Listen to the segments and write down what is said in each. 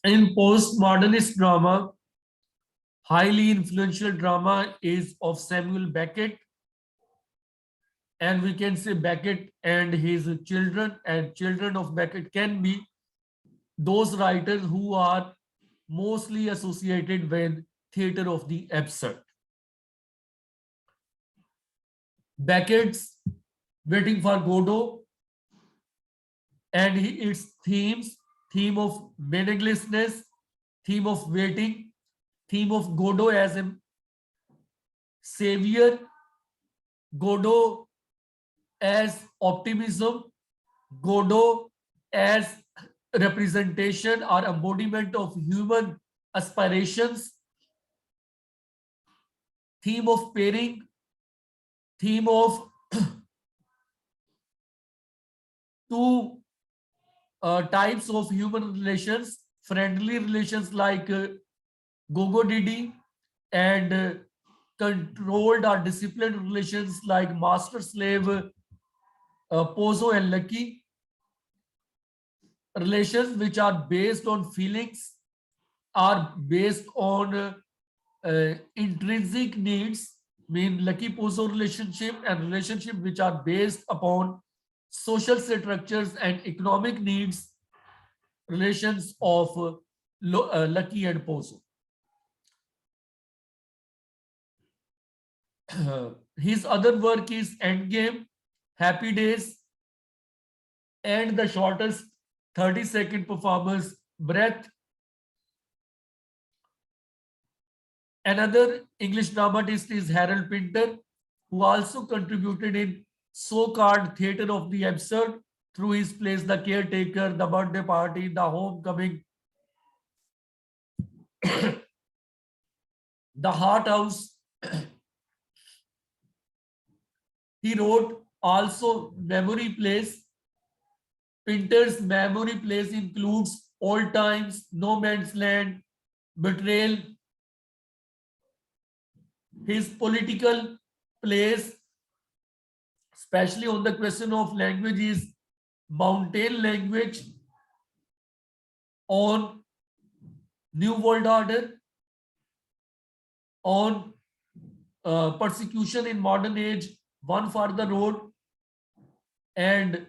In postmodernist drama, highly influential drama is of Samuel Beckett, and we can say Beckett and his children and children of Beckett can be those writers who are mostly associated with theater of the absurd. Beckett's Waiting for Godot and its themes, theme of meaninglessness, theme of waiting, theme of Godot as a savior, Godot as optimism, Godot as representation or embodiment of human aspirations, theme of pairing, theme of two types of human relations, friendly relations like Gogo Didi and controlled or disciplined relations like master slave Pozo and Lucky, relations which are based on feelings, are based on intrinsic needs, mean Lucky Pozo relationship, and relationship which are based upon social structures and economic needs, relations of Lucky and Pozo. His other work is Endgame, Happy Days, and the shortest 30-second performance, Breath. Another English dramatist is Harold Pinter, who also contributed in so-called theater of the absurd through his plays The Caretaker, The Birthday Party, The Homecoming, The Heart House. He wrote also memory plays. Pinter's memory plays includes Old Times, No Man's Land, Betrayal. His political plays, especially on the question of language, is Mountain Language, on New World Order, on persecution in modern age, One for the Road, and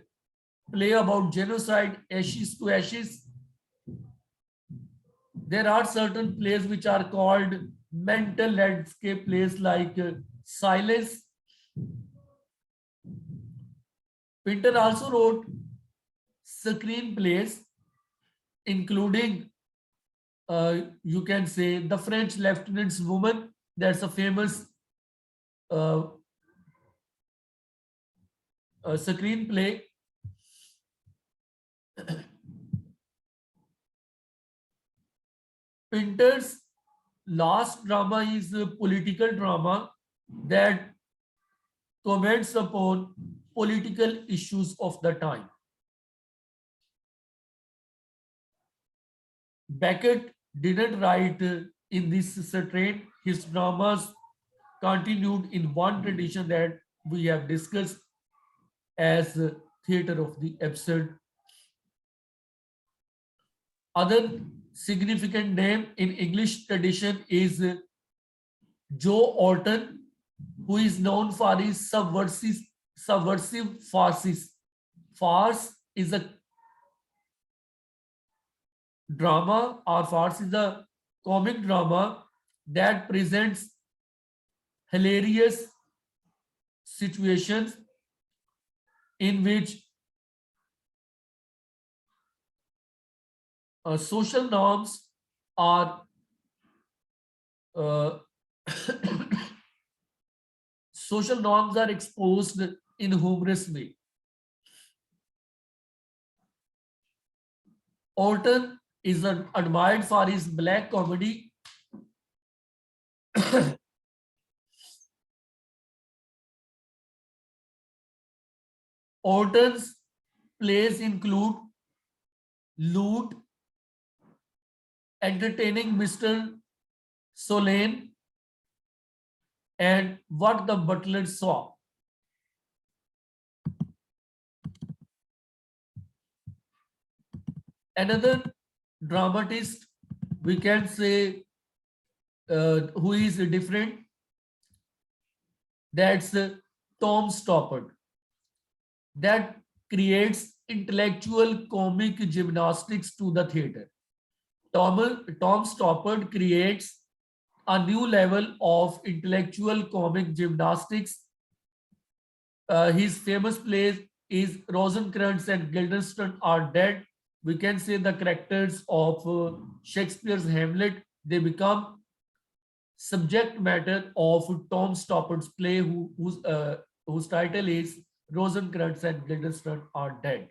play about genocide, Ashes to Ashes. There are certain plays which are called mental landscape plays like Silence. Pinter also wrote screenplays, including you can say The French Lieutenant's Woman. That's a famous uh, screenplay. Pinter's last drama is a political drama that comments upon political issues of the time. Beckett didn't write in this strain. His dramas continued in one tradition that we have discussed as theater of the absurd. Other significant name in English tradition is Joe Orton, who is known for his subversive farces. Farce is a drama, or farce is a comic drama that presents hilarious situations in which social norms are uh, social norms are exposed in humorous way. Orton is admired for his black comedy. Orton's plays include Loot, Entertaining Mr. Solane, and What the Butler Saw. Another dramatist, we can say, who is different. That's Tom Stoppard. That creates intellectual comic gymnastics to the theater. Tom Stoppard creates a new level of intellectual comic gymnastics. His famous plays is Rosencrantz and Guildenstern are dead. We can say the characters of Shakespeare's Hamlet, they become subject matter of Tom Stoppard's play, whose title is Rosencrantz and Guildenstern are dead.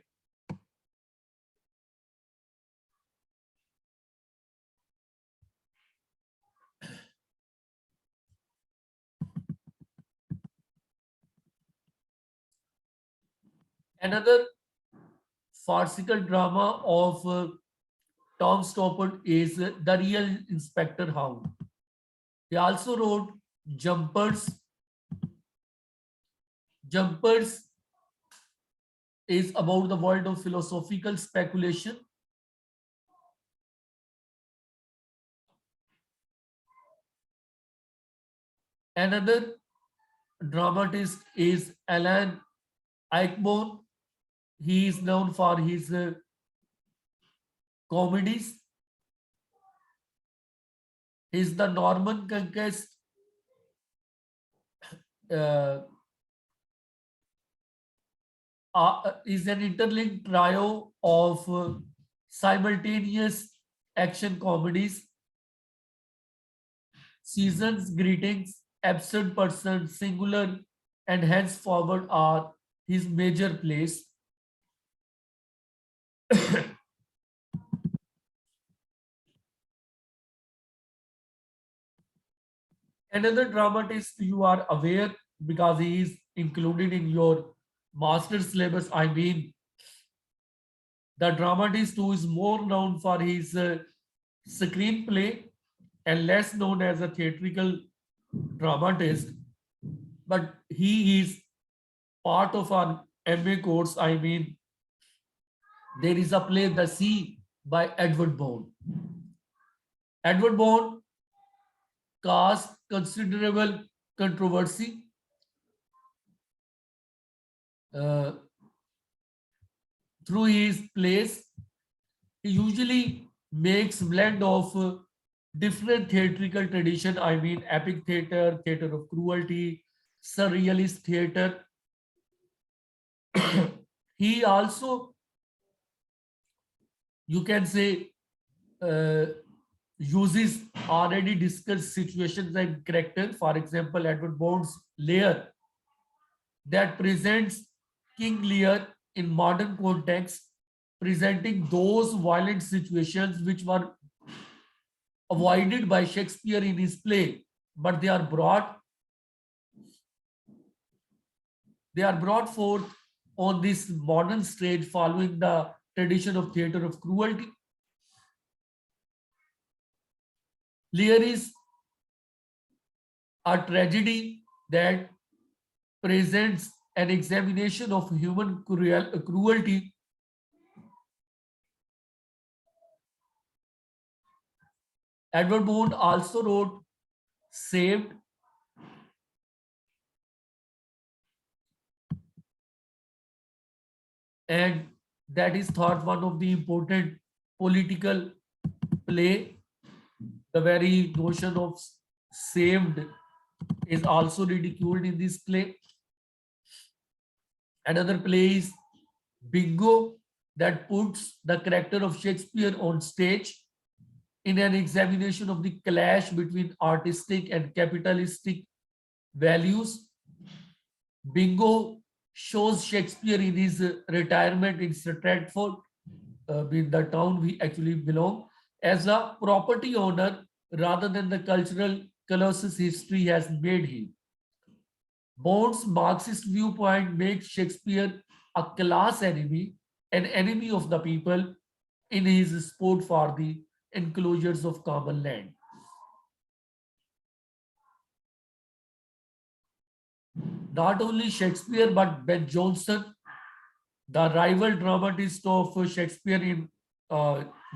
Another farcical drama of Tom Stoppard is The Real Inspector Hound. He also wrote Jumpers. Jumpers is about the world of philosophical speculation. Another dramatist is Alain Ikebon. He is known for his comedies. Is the Norman Conquest, uh, is an interlinked trio of simultaneous action comedies. Seasons, Greetings, Absurd Person, Singular, and Henceforward are his major plays. Another dramatist you are aware because he is included in your master's syllabus. I mean, the dramatist who is more known for his screenplay and less known as a theatrical dramatist, but he is part of our MA course. I mean, there is a play, The Sea, by Edward Bone. Edward Bone caused considerable controversy uh, through his plays. He usually makes blend of different theatrical tradition. I mean, epic theater, theater of cruelty, surrealist theater. He also, you can say, uh, uses already discussed situations and character. For example, Edward Bone's Lear that presents King Lear in modern context, presenting those violent situations which were avoided by Shakespeare in his play, but they are brought forth on this modern stage following the tradition of theater of cruelty. Lear is a tragedy that presents an examination of human cruelty. Edward Bone also wrote Saved, and that is thought one of the important political play. The very notion of saved is also ridiculed in this play. Another play is Bingo that puts the character of Shakespeare on stage in an examination of the clash between artistic and capitalistic values. Bingo shows Shakespeare in his retirement in Stratford, in the town we actually belong, as a property owner rather than the cultural colossus history has made him. Bone's Marxist viewpoint makes Shakespeare a class enemy, an enemy of the people in his sport for the enclosures of common land. Not only Shakespeare, but Ben Jonson, the rival dramatist of Shakespeare in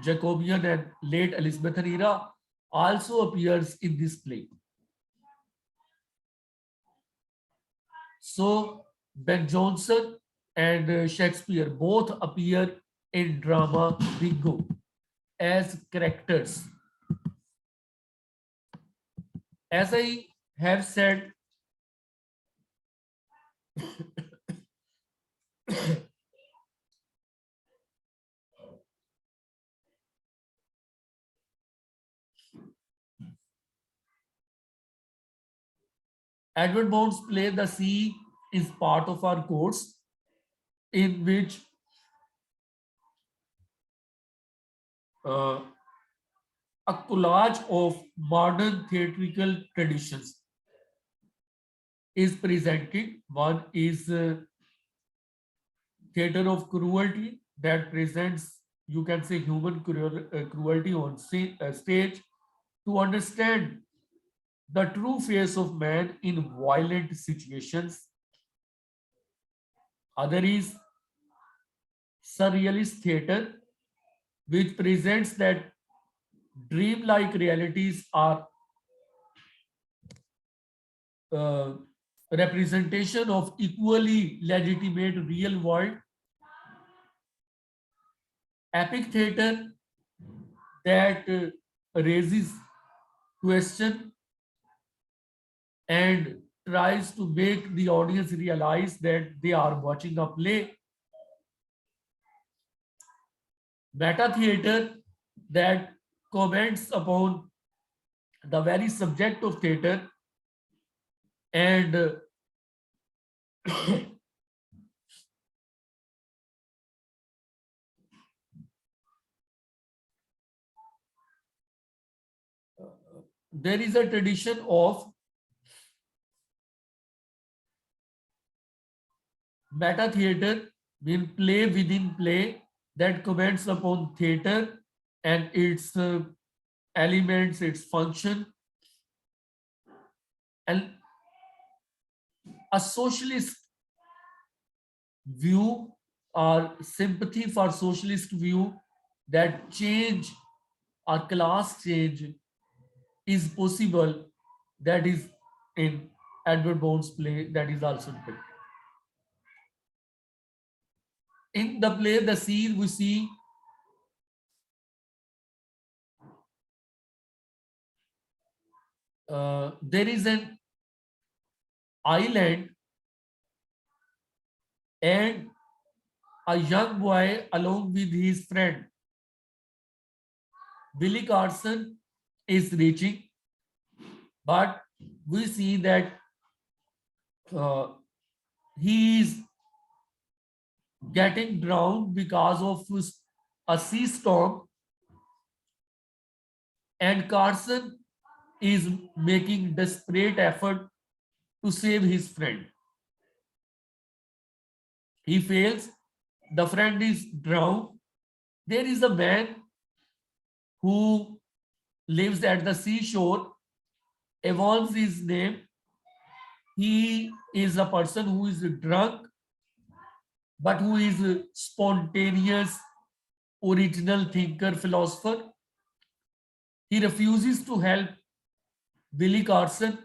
Jacobean and late Elizabethan era also appears in this play. So Ben Jonson and Shakespeare both appear in drama Bingo as characters. As I have said, Edward Bound's play The Sea is part of our course, in which uh, a collage of modern theatrical traditions is presented. One is theater of cruelty that presents, you can say, human cruelty on stage to understand the true face of man in violent situations. Other is surrealist theater, which presents that dreamlike realities are uh, representation of equally legitimate real world. Epic theater that raises question and tries to make the audience realize that they are watching a play. Meta theater that comments upon the very subject of theater, and there is a tradition of meta theater, mean play within play, that comments upon theater and its elements, its function, and a socialist view or sympathy for socialist view that change or class change is possible, that is in Edward Bound's play, that is also depicted. In the play The Sea, we see there is an island and a young boy along with his friend Billy Carson is reaching, but we see that uh, he is getting drowned because of a sea storm, and Carson is making desperate effort to save his friend. He fails, the friend is drowned. There is a man who lives at the seashore. Evans his name. He is a person who is drunk, but who is a spontaneous, original thinker, philosopher. He refuses to help Billy Carson,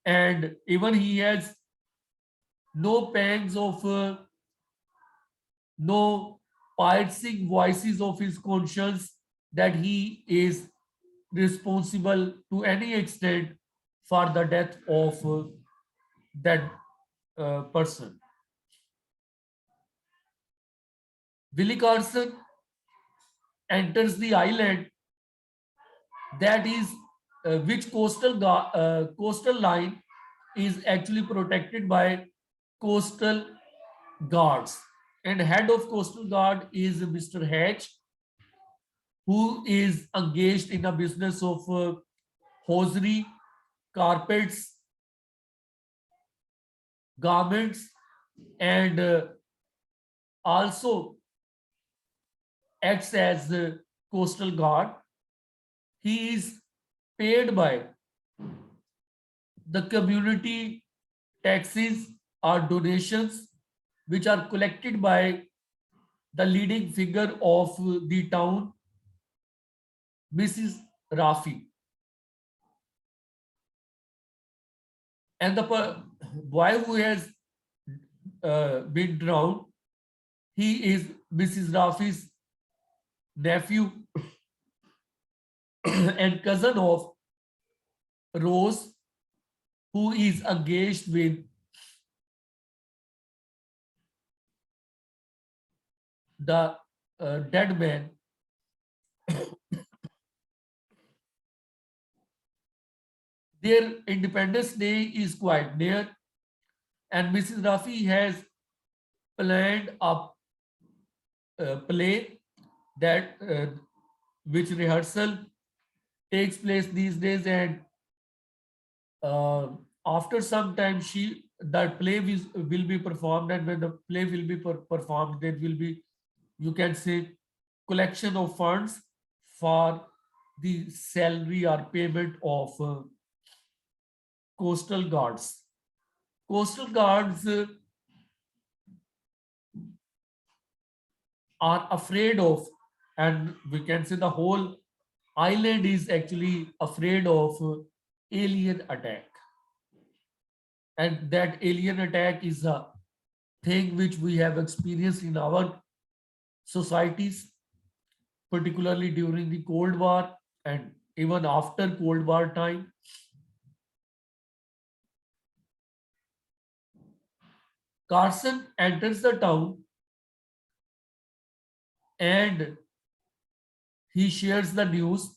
and even he has no pangs of, no piercing voices of his conscience that he is responsible to any extent for the death of that person. Billy Carson enters the island that is which coastal line is actually protected by coastal guards, and head of coastal guard is Mr. Hatch, who is engaged in a business of hosiery, carpets, garments, and also acts as the coastal guard. He is paid by the community taxes or donations which are collected by the leading figure of the town, Mrs. Rafi. And the boy who has been drowned, he is Mrs. Rafi's nephew and cousin of Rose, who is engaged with the dead man. Their Independence Day is quite near, and Mrs. Rafi has planned a play that which rehearsal takes place these days, and uh, after some time that play will be performed, and when the play will be performed, there will be, you can say, collection of funds for the salary or payment of coastal guards. Coastal guards are afraid of, and we can say the whole island is actually afraid of alien attack. And that alien attack is a thing which we have experienced in our societies, particularly during the Cold War and even after Cold War time. Carson enters the town and he shares the news.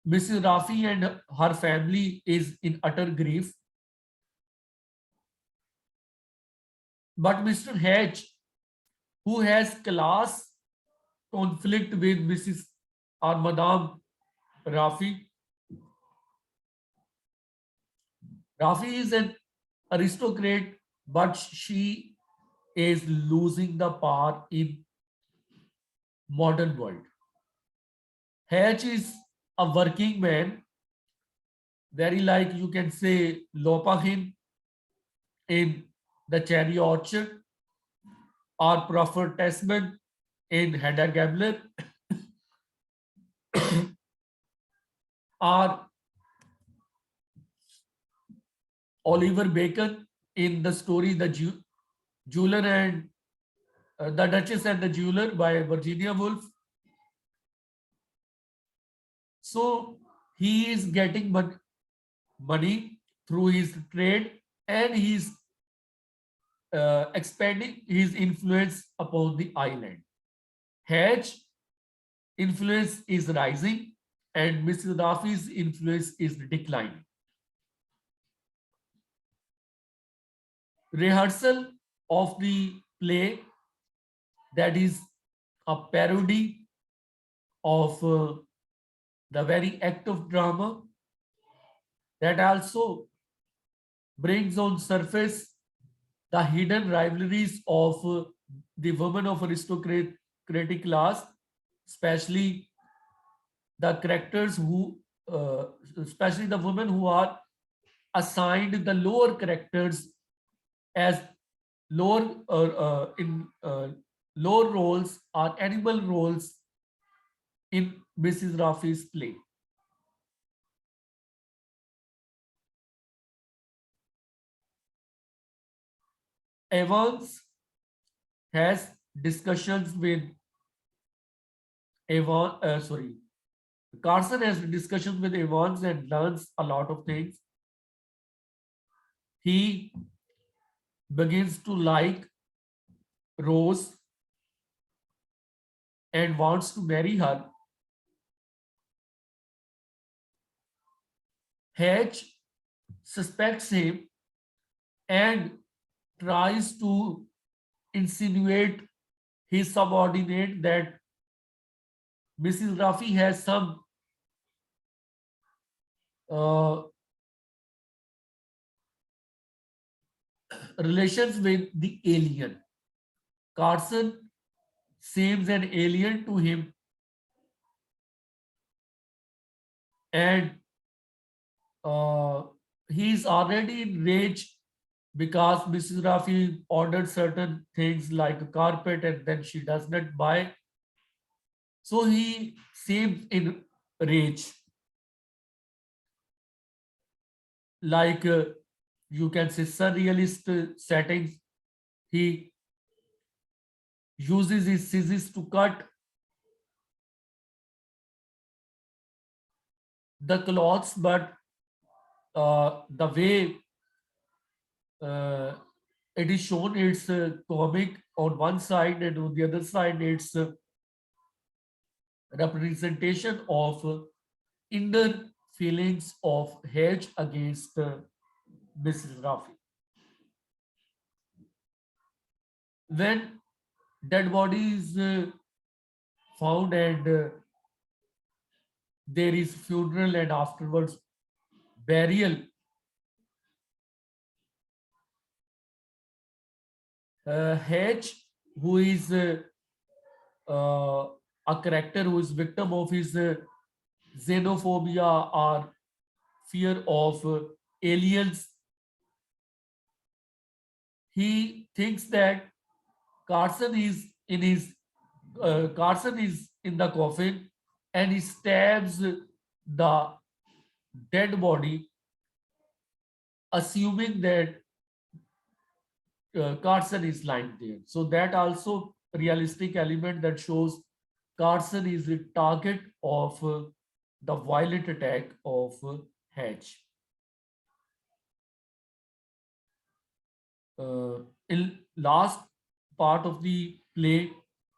Mrs. Rafi and her family is in utter grief. But Mr. H, who has class conflict with Mrs. or Madame Rafi, Rafi is an aristocrat, but she is losing the power in modern world. H is a working man, very like you can say Lopahin in the cherry orchard or Prophet Tesman in Hedda Gabler or Oliver Bacon in the story Jeweler and the Duchess and the Jeweler by Virginia Woolf. So he is getting money through his trade, and he's expanding his influence upon the island. Hedge influence is rising and Mr. Rafi's influence is declining. Rehearsal of the play, that is a parody of the very act of drama, that also brings on surface the hidden rivalries of the women of aristocratic class, especially the characters who, especially the women who are assigned the lower characters as lower in lower roles or animal roles in Mrs. Rafi's play. Evans has discussions with Carson has discussions with Evans and learns a lot of things. He begins to like Rose and wants to marry her. Hedge suspects him and tries to insinuate his subordinate that Mrs. Rafi has some uh, relations with the alien. Carson seems an alien to him, and he is already enraged because Mrs. Rafi ordered certain things like a carpet and then she does not buy. So he seemed in rage, like you can say surrealist settings. He uses his scissors to cut the cloths, but the way uh, it is shown, it's comic on one side, and on the other side, it's representation of inner feelings of hate against Mrs. Rafi. When dead body is found and there is funeral and afterwards burial, H, who is uh, a character who is victim of his xenophobia or fear of aliens, he thinks that Carson is in his Carson is in the coffin and he stabs the dead body, assuming that Carson is lying there. So that also realistic element that shows Carson is the target of the violent attack of Hatch. In last part of the play,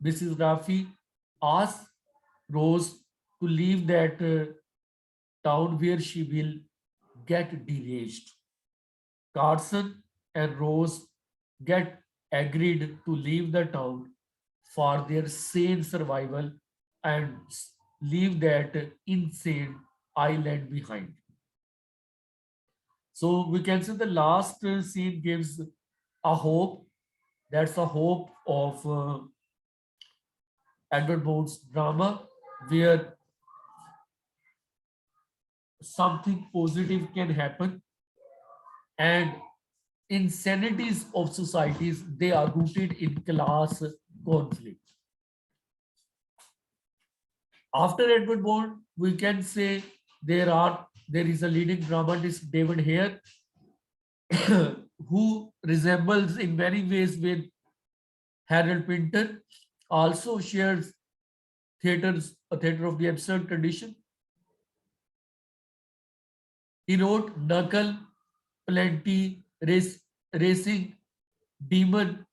Mrs. Rafi asks Rose to leave that town where she will get deranged. Carson and Rose get agreed to leave the town for their sane survival and leave that insane island behind. So we can say the last scene gives a hope. That's a hope of Edward Bone's drama, where something positive can happen, and insanities of societies, they are rooted in class conflict. After Edward Bond, we can say there is a leading dramatist, David Hare, who resembles in many ways with Harold Pinter, also shares a theater of the absurd tradition. He wrote Knuckle, Plenty, Racing, Demon.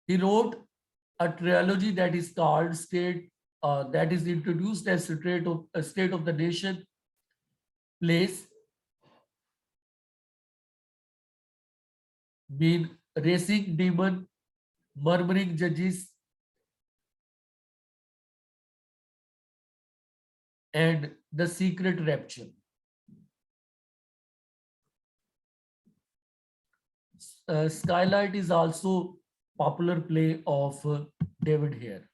He wrote a trilogy that is called that is introduced as State of the Nation plays, mean Racing Demon, Murmuring Judges, and The Secret Rapture. Skylight is also popular play of David Hare.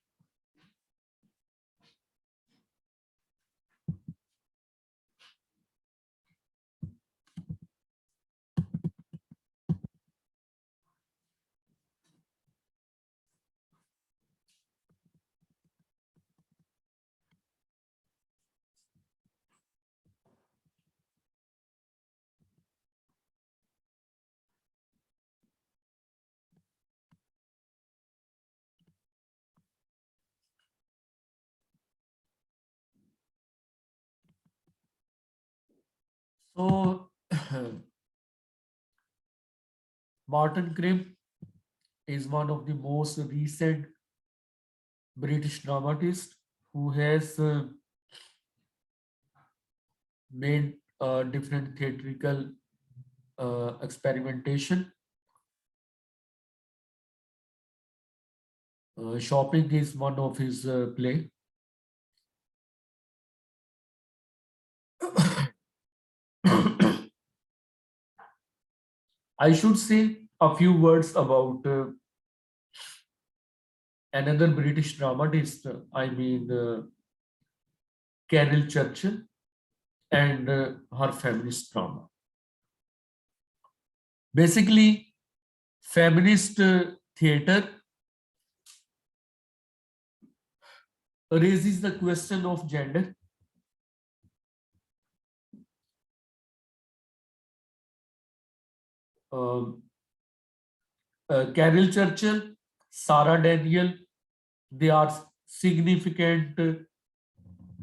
So Martin Krim is one of the most recent British dramatists who has made different theatrical experimentation. Shopping is one of his play. I should say a few words about another British dramatist. Carol Churchill and her feminist drama. Basically, feminist theater raises the question of gender. Um, Carol Churchill, Sarah Daniel, they are significant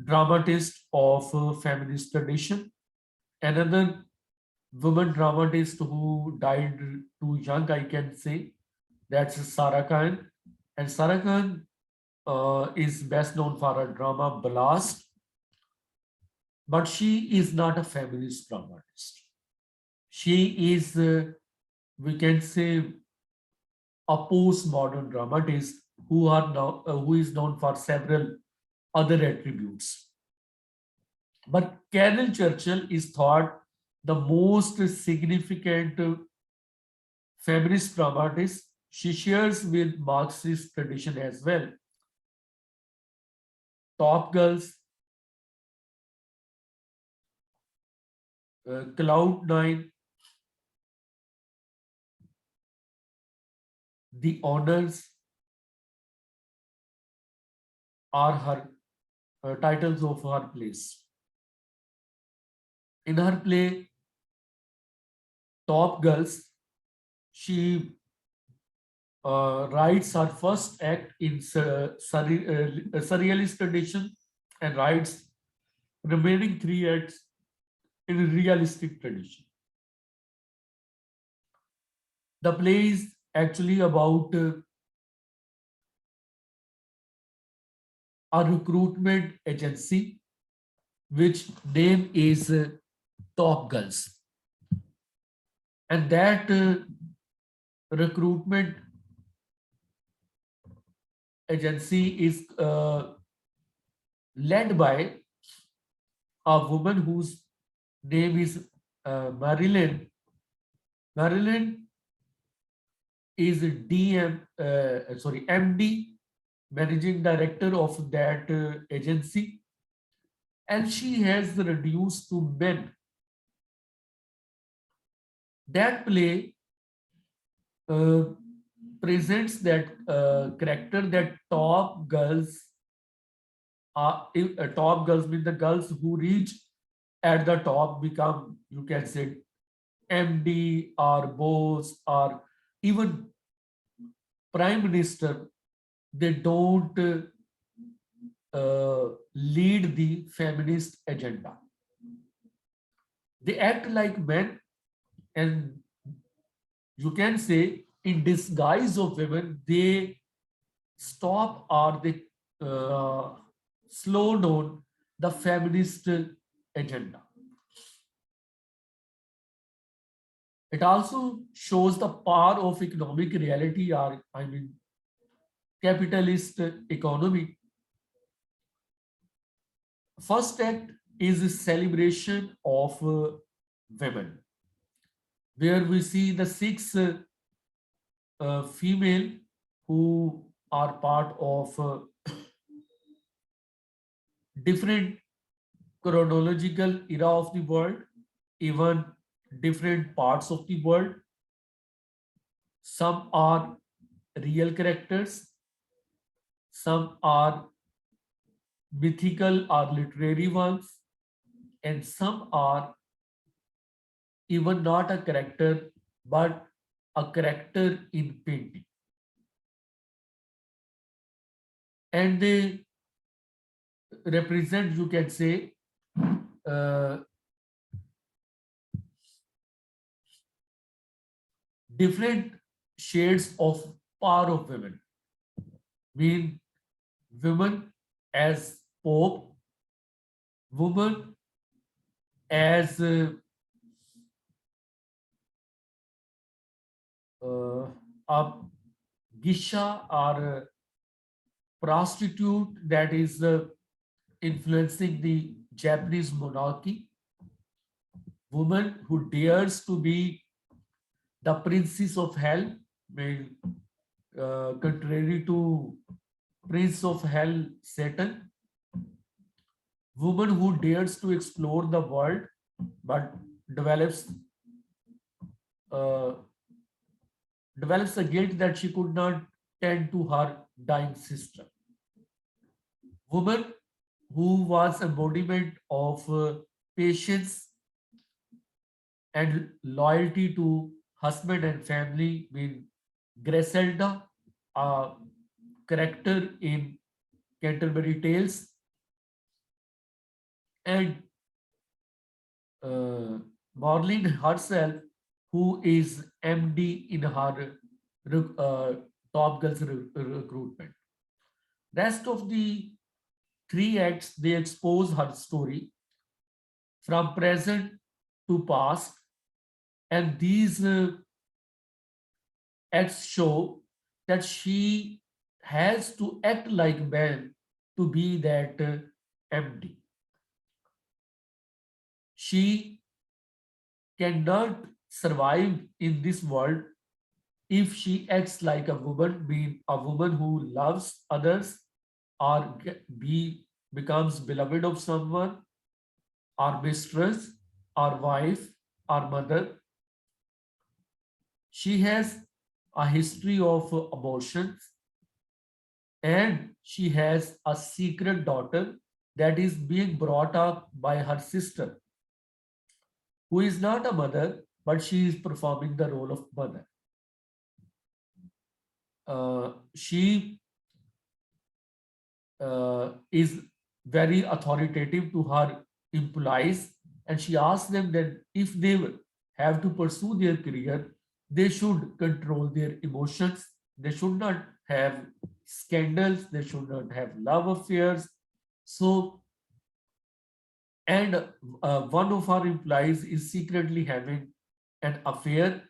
dramatists of feminist tradition. Another woman dramatist who died too young, I can say, that's Sarah Khan. And Sarah Khan is best known for her drama Blast, but she is not a feminist dramatist. She is, we can say, a postmodern dramatist who is known for several other attributes. But Carol Churchill is thought the most significant feminist dramatist. She shares with Marxist tradition as well. Top Girls, Cloud9, The Honors are her titles of her plays. In her play Top Girls, she writes her first act in surrealist tradition and writes remaining three acts in realistic tradition. The play is actually about a recruitment agency which name is Top Girls, and that recruitment agency is led by a woman whose name is Marilyn. Marilyn is MD, managing director of that agency, and she has reduced to men. That play uh, presents that character that top girls are top girls mean the girls who reach at the top become, you can say, MD or boss or even prime minister. They don't lead the feminist agenda. They act like men, and you can say in disguise of women, they stop or they uh, slow down the feminist agenda. It also shows the power of economic reality, or I mean capitalist economy. First act is a celebration of women, where we see the six female who are part of different chronological era of the world, even different parts of the world. Some are real characters, some are mythical or literary ones, and some are even not a character but a character in painting. And they represent, you can say, uh, different shades of power of women. Mean women as pope, woman as a gisha or a prostitute that is influencing the Japanese monarchy, woman who dares to be the princess of hell, contrary to prince of hell Satan, woman who dares to explore the world but develops uh, develops a guilt that she could not tend to her dying sister. Woman who was embodiment of patience and loyalty to husband and family, being Griselda, a character in Canterbury Tales, and uh, Marlene herself, who is MD in her Top Girls recruitment. Rest of the three acts, they expose her story from present to past, and these acts show that she has to act like man to be that MD. She cannot survive in this world if she acts like a woman, being a woman who loves others or becomes beloved of someone, or mistress, or wife, or mother. She has a history of abortions, and she has a secret daughter that is being brought up by her sister, who is not a mother, but she is performing the role of mother. She is very authoritative to her employees, and she asks them that if they have to pursue their career, they should control their emotions. They should not have scandals. They should not have love affairs. So, and one of our employees is secretly having an affair.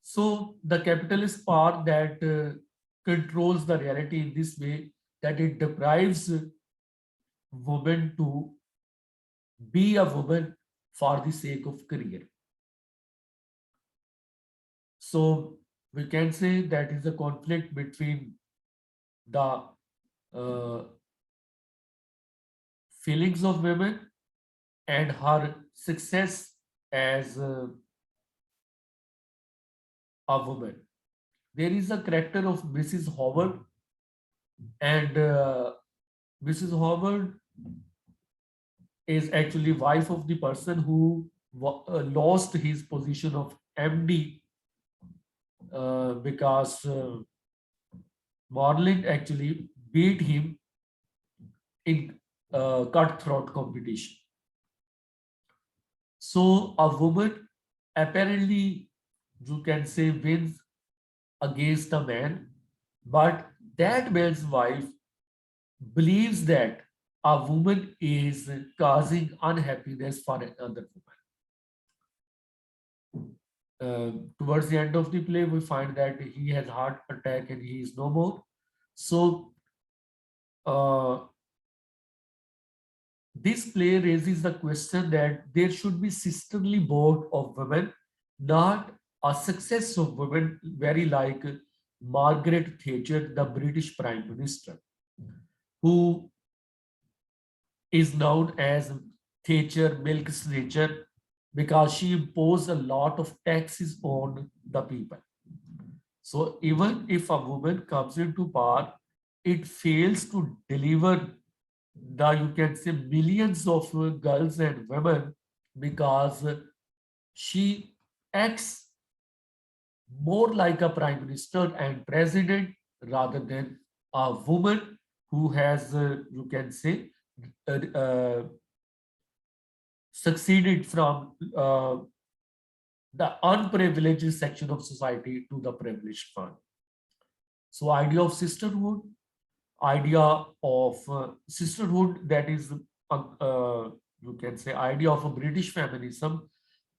So the capitalist power that controls the reality in this way, that it deprives women to be a woman for the sake of career. So we can say that is a conflict between the uh, feelings of women and her success as a woman. There is a character of Mrs. Howard, and Mrs. Howard is actually wife of the person who lost his position of MD because Marlin actually beat him in cutthroat competition. So a woman apparently, you can say, wins against a man, but that man's wife believes that a woman is causing unhappiness for another woman. Towards the end of the play, we find that he has heart attack and he is no more. So uh, this play raises the question that there should be sisterly bond of women, not a success of women, very like Margaret Thatcher, the British Prime Minister, who is known as Thatcher Milk Snatcher because she imposed a lot of taxes on the people. So even if a woman comes into power, it fails to deliver the, you can say, millions of girls and women because she acts more like a prime minister and president rather than a woman who has, you can say, uh, uh, succeeded from the unprivileged section of society to the privileged one. So idea of sisterhood, idea of sisterhood, that is you can say idea of a British feminism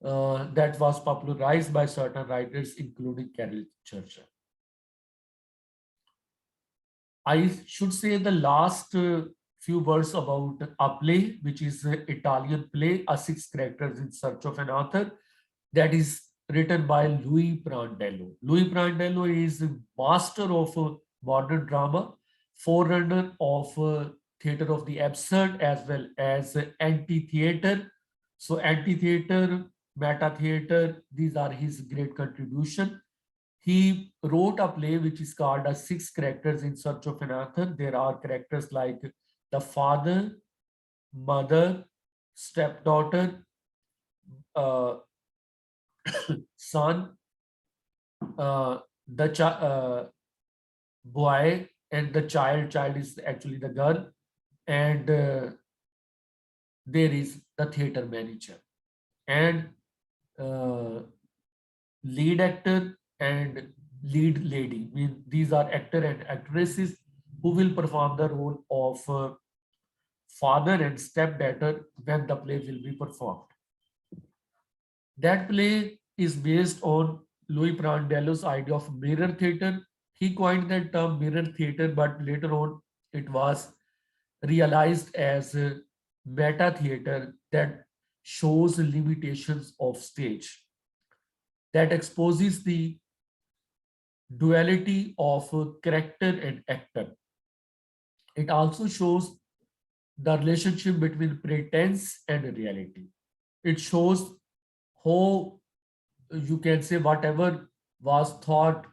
that was popularized by certain writers including Carol Churchill. I should say the last few words about a play, which is an Italian play, A Six Characters in Search of an Author, that is written by Louis Prandello. Louis Prandello is a master of modern drama. forerunner of theater of the absurd as well as anti-theater. So anti-theater, meta-theater, these are his great contribution. He wrote a play which is called as Six Characters in Search of an Author. There are characters like the father, mother, stepdaughter, uh, son, uh, the boy, and the child. Child is actually the girl, and there is the theater manager and uh, lead actor and lead lady. Mean these are actor and actresses who will perform the role of father and stepdaughter when the play will be performed. That play is based on Louis Prandello's idea of mirror theater. He coined that term mirror theater, but later on it was realized as meta theater that shows limitations of stage, that exposes the duality of character and actor. It also shows the relationship between pretense and reality. It shows how you can say whatever was thought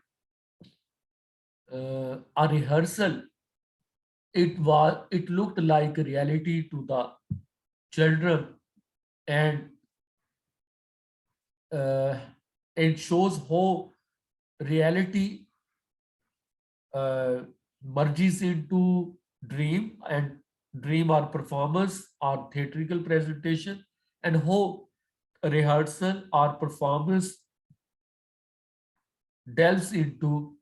a rehearsal, it looked like reality to the children, and uh, it shows how reality uh, merges into dream, and dream or performance or theatrical presentation, and how rehearsal or performance delves into